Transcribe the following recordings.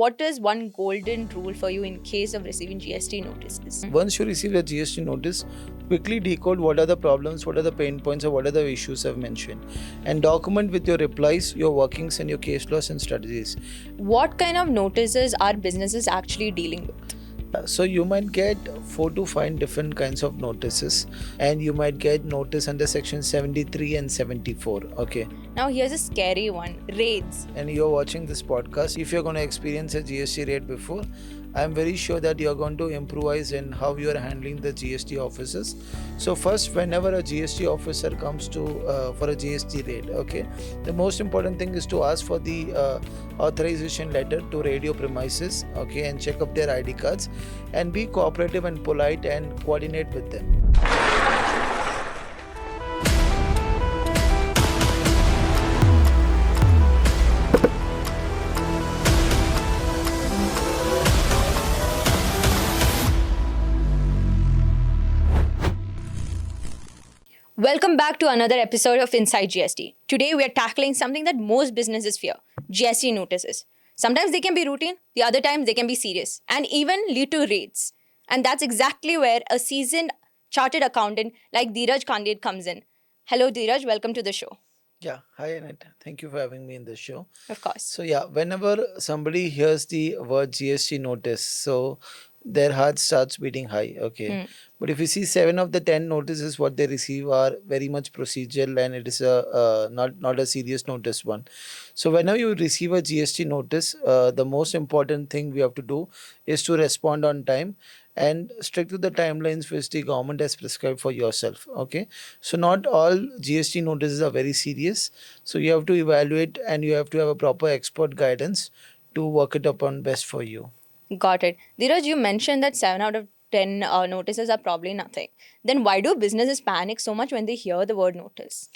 what is one golden rule for you in case of receiving GST notices? Once you receive the GST notice, quickly decode what are the problems, what are the pain points, or what are the issues I've mentioned, and document with your replies, your workings, and your case laws and strategies. What kind of notices are businesses actually dealing with? So you might get 4 to 5 different kinds of notices, and you might get notice under section 73 and 74. Okay. Now here's a scary one, raids. And you're watching this podcast, if you're going to experience a GST raid before, I'm very sure that you're going to improvise in how you are handling the GST officers. So first, whenever a GST officer comes to for a GST raid, okay, the most important thing is to ask for the authorization letter to raid your premises, okay, and check up their ID cards, and be cooperative and polite and coordinate with them. Welcome back to another episode of Inside GST. Today we are tackling something that most businesses fear, GST notices. Sometimes they can be routine, the other times they can be serious and even lead to raids. And that's exactly where a seasoned chartered accountant like Dhiraj Kanted comes in. Hello Dhiraj, welcome to the show. Yeah, hi Annette. Thank you for having me in the show. Of course. So yeah, whenever somebody hears the word GST notice, so their heart starts beating high. Okay, but if you see 7 of the 10 notices what they receive are very much procedural, and it is a not a serious notice one. So whenever you receive a GST notice, the most important thing we have to do is to respond on time and stick to the timelines which the government has prescribed for yourself. Okay, so not all GST notices are very serious, so you have to evaluate and you have to have a proper expert guidance to work it upon best for you. Got it. Dhiraj, you mentioned that 7 out of 10 notices are probably nothing. Then why do businesses panic so much when they hear the word notice?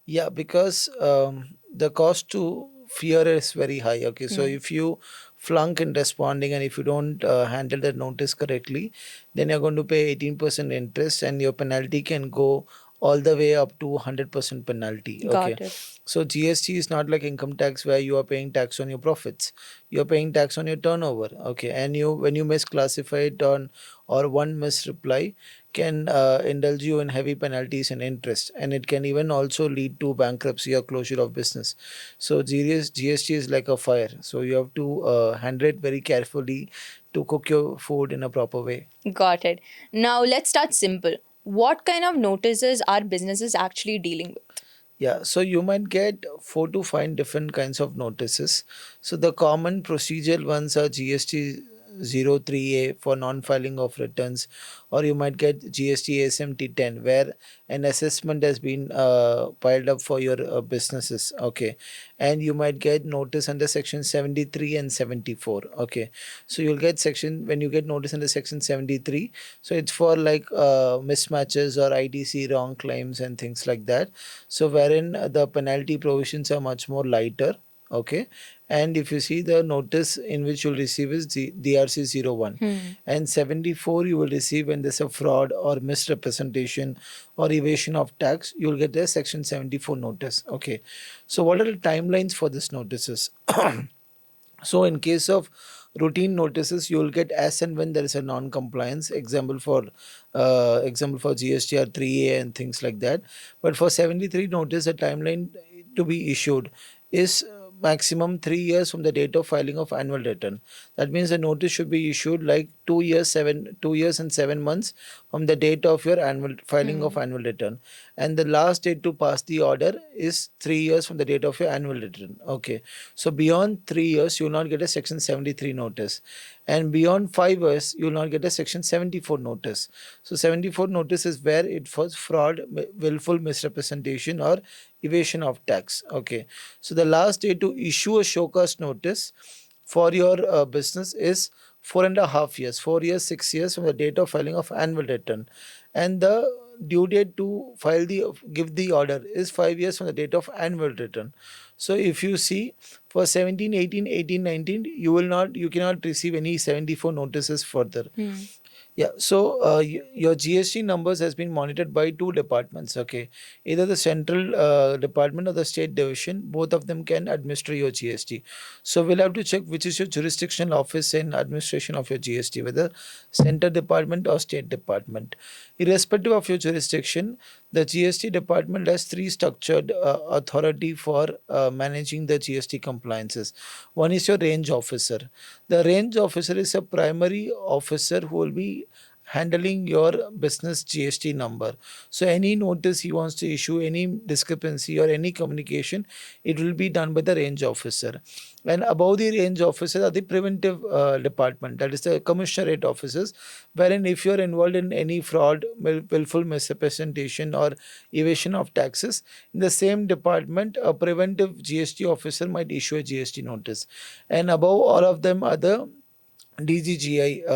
Yeah, because the cost to fear is very high. Okay, so if you flunk in responding and if you don't handle the notice correctly, then you're going to pay 18% interest, and your penalty can go all the way up to 100% penalty. Got Okay, it. so GST is not like income tax where you are paying tax on your profits. You're paying tax on your turnover. Okay, and you when you misclassify it on or one misreply can indulge you in heavy penalties and interest, and it can even also lead to bankruptcy or closure of business. So GST is like a fire, so you have to handle it very carefully to cook your food in a proper way. Got it. Now let's start simple. What kind of notices are businesses actually dealing with? Yeah, so you might get 4 to 5 different kinds of notices. So the common procedural ones are GST 03A for non-filing of returns, or you might get GST SMT 10 where an assessment has been piled up for your businesses. Okay, and you might get notice under section 73 and 74. Okay, so you'll get section when you get notice under section 73. So it's for like mismatches or ITC wrong claims and things like that. So wherein the penalty provisions are much more lighter. Okay, and if you see the notice in which you'll receive is DRC 01, and 74 you will receive when there's a fraud or misrepresentation or evasion of tax, you'll get a section 74 notice. Okay, so what are the timelines for this notices? So in case of routine notices, you will get as and when there is a non-compliance. Example for GSTR 3A and things like that. But for 73 notice, the timeline to be issued is maximum 3 years from the date of filing of annual return. That means the notice should be issued like 2 years and 7 months from the date of your annual filing of annual return, and the last date to pass the order is 3 years from the date of your annual return. Okay, so beyond 3 years you will not get a section 73 notice, and beyond 5 years you will not get a section 74 notice. So 74 notice is where it was fraud, willful misrepresentation or evasion of tax. Okay, so the last day to issue a show cause notice for your business is 4.5 years, 4 years, 6 years from the date of filing of annual return, and the due date to give the order is 5 years from the date of annual return. So if you see for 17, 18, 19, you cannot receive any 74 notices further. Yeah, so your GST numbers has been monitored by two departments. Okay, either the central department or the state division. Both of them can administer your GST. So we'll have to check which is your jurisdictional office in administration of your GST, whether center department or state department. Irrespective of your jurisdiction, the GST department has three structured authority for managing the GST compliances. One is your range officer. The range officer is a primary officer who will be handling your business GST number. So any notice he wants to issue, any discrepancy or any communication, it will be done by the range officer. And above the range officer are the preventive department, that is the commissionerate officers, wherein if you are involved in any fraud, willful misrepresentation or evasion of taxes, in the same department, a preventive GST officer might issue a GST notice. And above all of them are the DGGI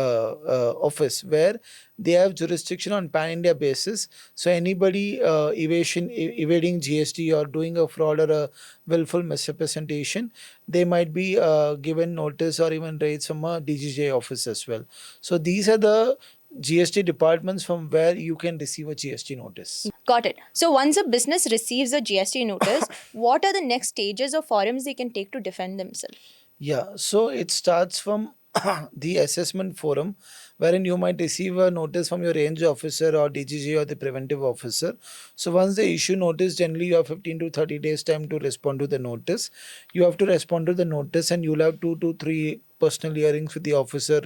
office, where they have jurisdiction on pan India basis. So anybody evading GST or doing a fraud or a willful misrepresentation, they might be given notice or even raised from a DGGI office as well. So these are the GST departments from where you can receive a GST notice. Got it. So once a business receives a GST notice, what are the next stages or forums they can take to defend themselves? Yeah, so it starts from the assessment forum, wherein you might receive a notice from your range officer or DGG or the preventive officer. So once they issue notice, generally you have 15 to 30 days time to respond to the notice. You have to respond to the notice, and you'll have 2 to 3 personal hearings with the officer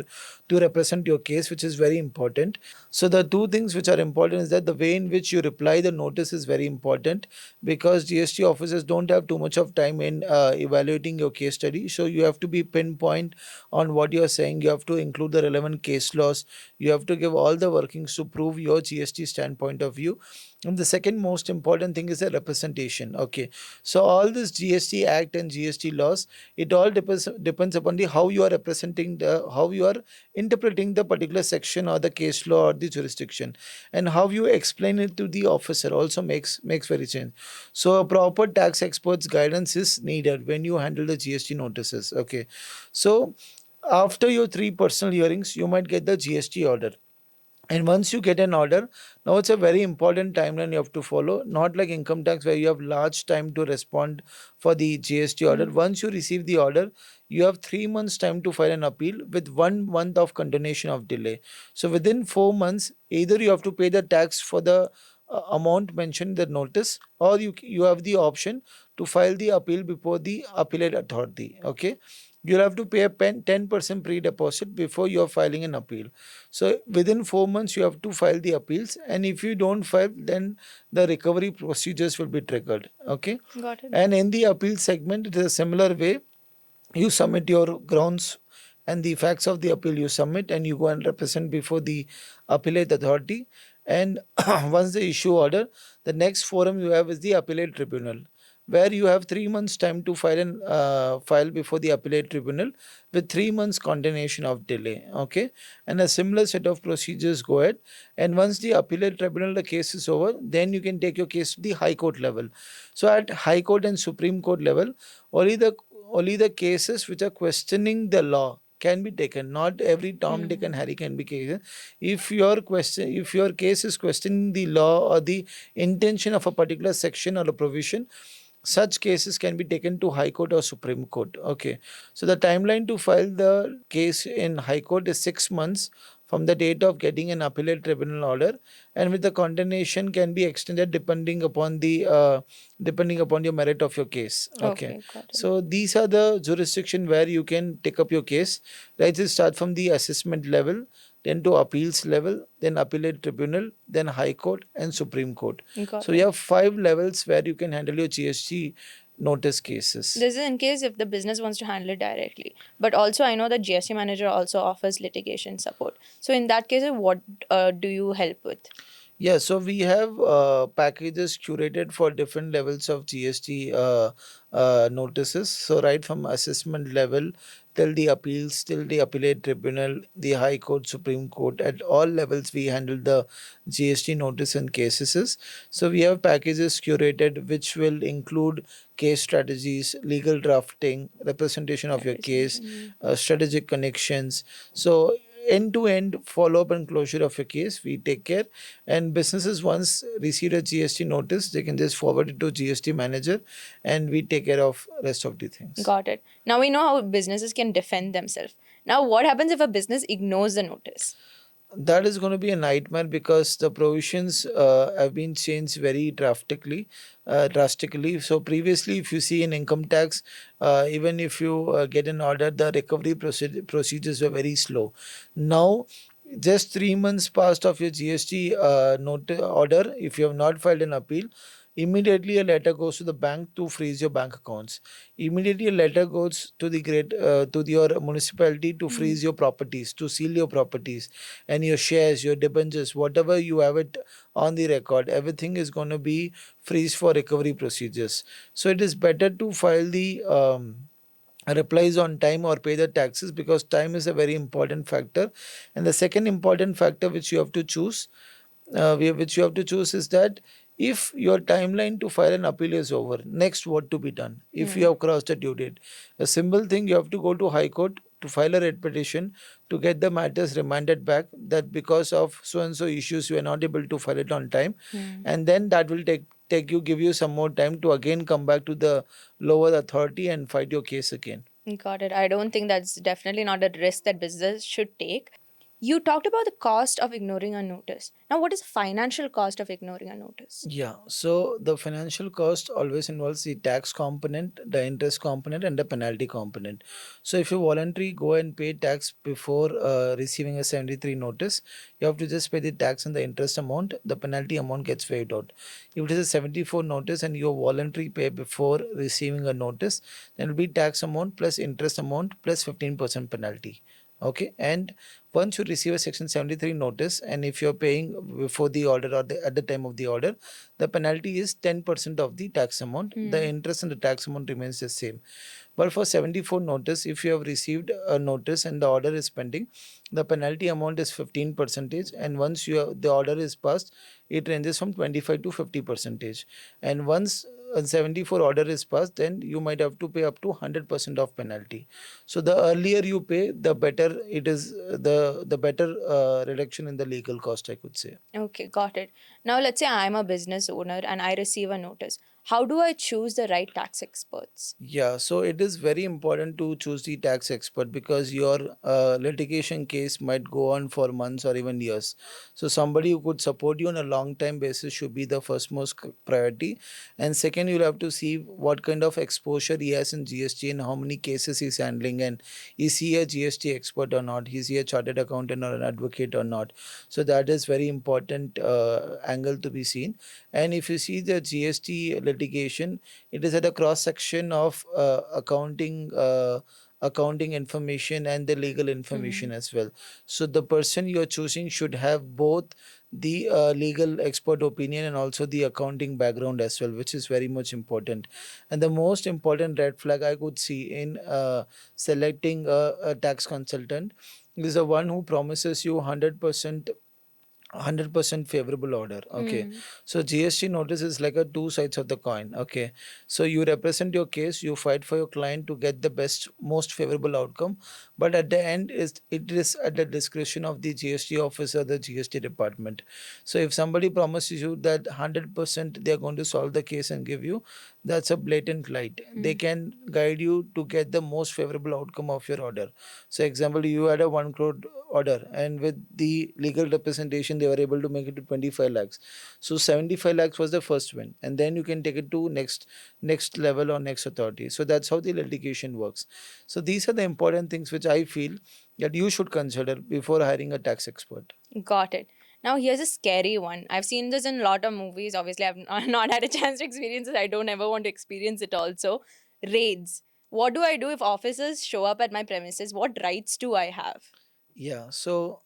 to represent your case, which is very important. So the two things which are important is that the way in which you reply the notice is very important, because GST officers don't have too much of time in evaluating your case study. So you have to be pinpoint on what you are saying. You have to include the relevant case laws. You have to give all the workings to prove your GST standpoint of view. And the second most important thing is the representation. Okay, so all this GST Act and GST laws, it all depends upon the how you are representing, the how you are interpreting the particular section or the case law or the jurisdiction, and how you explain it to the officer also makes very change. So a proper tax expert's guidance is needed when you handle the GST notices. Okay, so after your three personal hearings, you might get the GST order. And once you get an order, now it's a very important timeline you have to follow. Not like income tax where you have large time to respond for the GST order. Once you receive the order, you have 3 months time to file an appeal with 1 month of continuation of delay. So within 4 months, either you have to pay the tax for the amount mentioned in the notice, or you have the option to file the appeal before the appellate authority. Okay, you'll have to pay a 10% pre-deposit before you are filing an appeal. So within 4 months, you have to file the appeals, and if you don't file, then the recovery procedures will be triggered. Okay, Got it. and in the appeal segment, it is a similar way. You submit your grounds and the facts of the appeal you submit, and you go and represent before the appellate authority. And once they issue order, the next forum you have is the appellate tribunal, where you have 3 months time to file before the appellate tribunal with 3 months continuation of delay. Okay, and a similar set of procedures go ahead. And once the appellate tribunal the case is over, then you can take your case to the high court level. So at high court and supreme court level, only the only the cases which are questioning the law can be taken. Not every Tom, Dick, and Harry can be taken. If your case is questioning the law or the intention of a particular section or a provision, such cases can be taken to High Court or Supreme Court. Okay, so the timeline to file the case in High Court is 6 months from the date of getting an appellate tribunal order, and with the continuation can be extended depending upon your merit of your case. Okay, Okay, got it. so these are the jurisdiction where you can take up your case. Let's start from the assessment level, then to appeals level, then appellate tribunal, then high court and supreme court. Got So it. you have 5 levels where you can handle your GST notice cases. This is in case if the business wants to handle it directly. But also, I know that GST Manager also offers litigation support. So, in that case, what do you help with? Yeah, so we have packages curated for different levels of GST notices. So right from assessment level till the appeals, till the appellate tribunal, the High Court, Supreme Court, at all levels we handle the GST notice and cases. So we have packages curated which will include case strategies, legal drafting, representation of your case, Representation. strategic connections. So end-to-end follow-up and closure of a case. We take care, and businesses once receive a GST notice, they can just forward it to GST Manager, and we take care of rest of the things. Got it. Now we know how businesses can defend themselves. Now, what happens if a business ignores the notice? That is going to be a nightmare because the provisions have been changed very drastically. So previously, if you see in income tax, even if you get an order, the recovery procedures were very slow. Now, just 3 months past of your GST order, if you have not filed an appeal, immediately a letter goes to the bank to freeze your bank accounts. Immediately a letter goes to the your municipality to freeze your properties, to seal your properties, and your shares, your debentures, whatever you have it on the record, everything is going to be freeze for recovery procedures. So it is better to file the replies on time or pay the taxes, because time is a very important factor. And the second important factor which you have to choose, which you have to choose, is that if your timeline to file an appeal is over, next what to be done if you have crossed the due date. A simple thing, you have to go to High Court to file a writ petition to get the matters remanded back, that because of so and so issues you are not able to file it on time. And then that will give you some more time to again come back to the lower authority and fight your case again. Got it. I don't think that's definitely not a risk that business should take. You talked about the cost of ignoring a notice. Now, what is the financial cost of ignoring a notice? Yeah, so the financial cost always involves the tax component, the interest component, and the penalty component. So if you voluntarily go and pay tax before receiving a 73 notice, you have to just pay the tax and the interest amount. The penalty amount gets waived out. If it is a 74 notice and you voluntarily pay before receiving a notice, then it will be tax amount plus interest amount plus 15% penalty. Okay, and once you receive a section 73 notice, and if you're paying before the order or at the time of the order, the penalty is 10% of the tax amount. The interest and the tax amount remains the same. But for 74 notice, if you have received a notice and the order is pending, the penalty amount is 15 percentage, and once the order is passed, it ranges from 25 to 50 percentage. And once a 74 order is passed, then you might have to pay up to 100% of penalty. So the earlier you pay, the better it is, the better reduction in the legal cost, I could say. Okay, got it. Now, let's say I'm a business owner and I receive a notice. How do I choose the right tax experts? Yeah, so it is very important to choose the tax expert, because your litigation case might go on for months or even years. So somebody who could support you on a long time basis should be the first most priority. And second, you'll have to see what kind of exposure he has in GST and how many cases he's handling, and is he a GST expert or not? Is he a chartered accountant or an advocate or not? So that is very important angle to be seen. And if you see the GST litigation, it is at a cross section of accounting information and the legal information as well. So the person you are choosing should have both the legal expert opinion and also the accounting background as well, which is very much important. And the most important red flag I could see in selecting a tax consultant is the one who promises you 100% favorable order. Okay, so GST notice is like a two sides of the coin. Okay, so you represent your case, you fight for your client to get the best most favorable outcome, but at the end it is at the discretion of the GST officer, the GST department. So if somebody promises you that 100% they are going to solve the case and give you, that's a blatant lie. They can guide you to get the most favorable outcome of your order. So example, you had a 1 crore order, and with the legal representation they were able to make it to 25 lakhs. So 75 lakhs was the first win, and then you can take it to next level or next authority. So that's how the litigation works. So these are the important things which I feel that you should consider before hiring a tax expert. Got it. Now, here's a scary one. I've seen this in a lot of movies. Obviously, I've not had a chance to experience it. I don't ever want to experience it also. Raids. What do I do if officers show up at my premises? What rights do I have? Yeah, so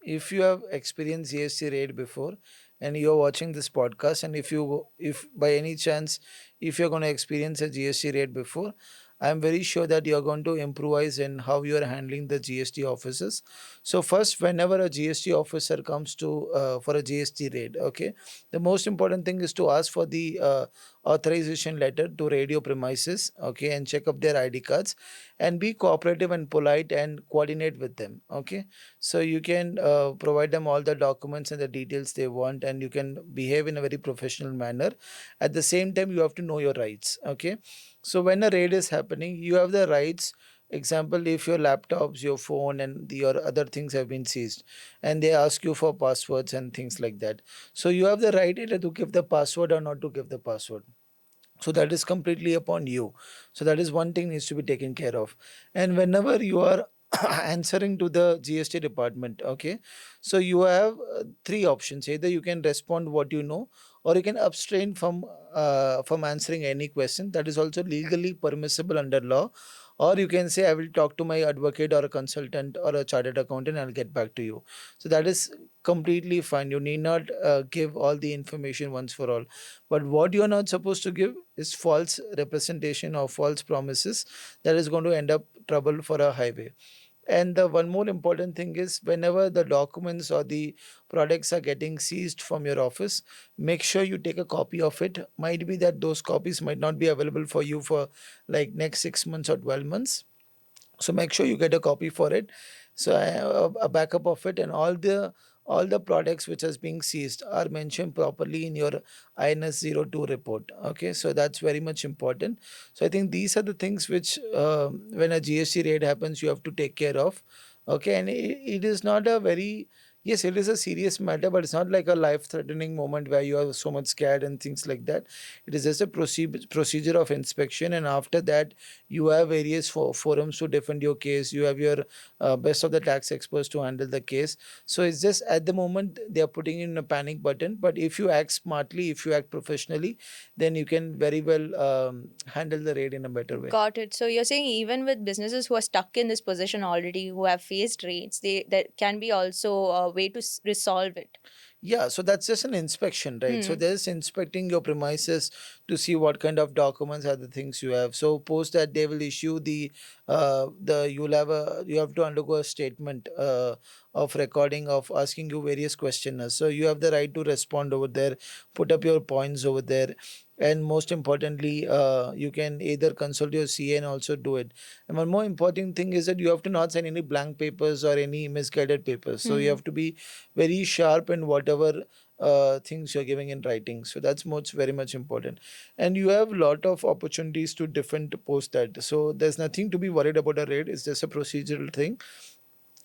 if you have experienced GST raid before and you're watching this podcast, and if by any chance if you're going to experience a GST raid before, I'm very sure that you're going to improvise in how you're handling the GST officers. So first, whenever a GST officer comes to for a GST raid, okay, the most important thing is to ask for the authorization letter to raid your premises, okay, and check up their ID cards, and be cooperative and polite and coordinate with them, okay. So you can provide them all the documents and the details they want, and you can behave in a very professional manner. At the same time, you have to know your rights, okay. So when a raid is happening, you have the rights. Example, if your laptops, your phone, and your other things have been seized, and they ask you for passwords and things like that, so you have the right either to give the password or not to give the password. So that is completely upon you. So that is one thing needs to be taken care of. And whenever you are answering to the GST department, okay, so you have three options. Either you can respond what you know, or you can abstain from answering any question. That is also legally permissible under law. Or you can say, I will talk to my advocate or a consultant or a chartered accountant, and I'll get back to you. So that is completely fine. You need not give all the information once for all. But what you are not supposed to give is false representation or false promises. That is going to end up trouble for a highway. And the one more important thing is, whenever the documents or the products are getting seized from your office, make sure you take a copy of it. Might be that those copies might not be available for you for like next 6 months or 12 months. So make sure you get a copy for it. So I have a backup of it, and all the products which is being seized are mentioned properly in your INS 02 report. Okay, so that's very much important. So I think these are the things which when a GST raid happens, you have to take care of. Okay, and it is not a very, yes, it is a serious matter, but it's not like a life threatening moment where you are so much scared and things like that. It is just a procedure of inspection, and after that you have various forums to defend your case. You have your best of the tax experts to handle the case. So it's just at the moment they are putting in a panic button, but if you act smartly, if you act professionally, then you can very well handle the raid in a better way. Got it. So you're saying even with businesses who are stuck in this position already, who have faced raids, there can be also a way to resolve it. Yeah, so that's just an inspection, right? So Hmm. there's inspecting your premises to see what kind of documents are the things you have. So post that they will issue you have to undergo a statement of recording of asking you various questionnaires. So you have the right to respond over there, put up your points over there. And most importantly, you can either consult your CA and also do it. And one more important thing is that you have to not sign any blank papers or any misguided papers. So you Hmm. have to be very sharp in whatever things you're giving in writing. So that's much very much important. And you have a lot of opportunities to defend post that. So there's nothing to be worried about a raid. It's just a procedural thing.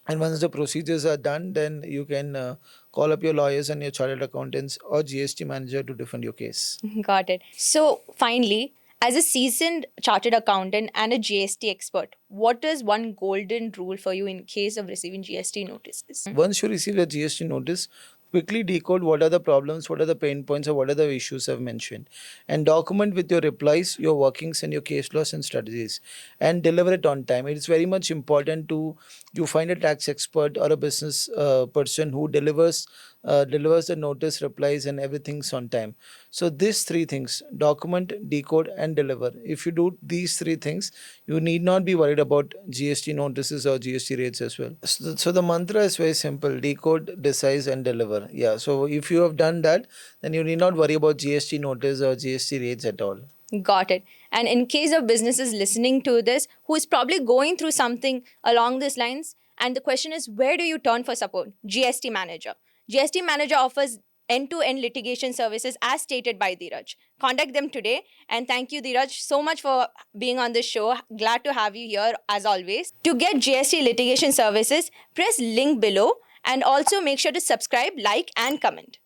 And once the procedures are done, then you can call up your lawyers and your chartered accountants or GST manager to defend your case. Got it. So finally, as a seasoned chartered accountant and a GST expert, what is one golden rule for you in case of receiving GST notices? Once you receive the GST notice, quickly decode what are the problems, what are the pain points, or what are the issues I've mentioned, and document with your replies, your workings, and your case laws and strategies, and deliver it on time. It is very much important to you find a tax expert or a business person who delivers the notice, replies, and everything's on time. So these three things: document, decode, and deliver. If you do these three things, you need not be worried about GST notices or GST rates as well. So the mantra is very simple: decode, decide, and deliver. Yeah. So if you have done that, then you need not worry about GST notice or GST rates at all. Got it. And in case of businesses listening to this who is probably going through something along these lines, and the question is, where do you turn for support? GST Manager. GST Manager offers end-to-end litigation services as stated by Dhiraj. Contact them today. And thank you, Dhiraj, so much for being on this show. Glad to have you here as always. To get GST litigation services, press link below and also make sure to subscribe, like, and comment.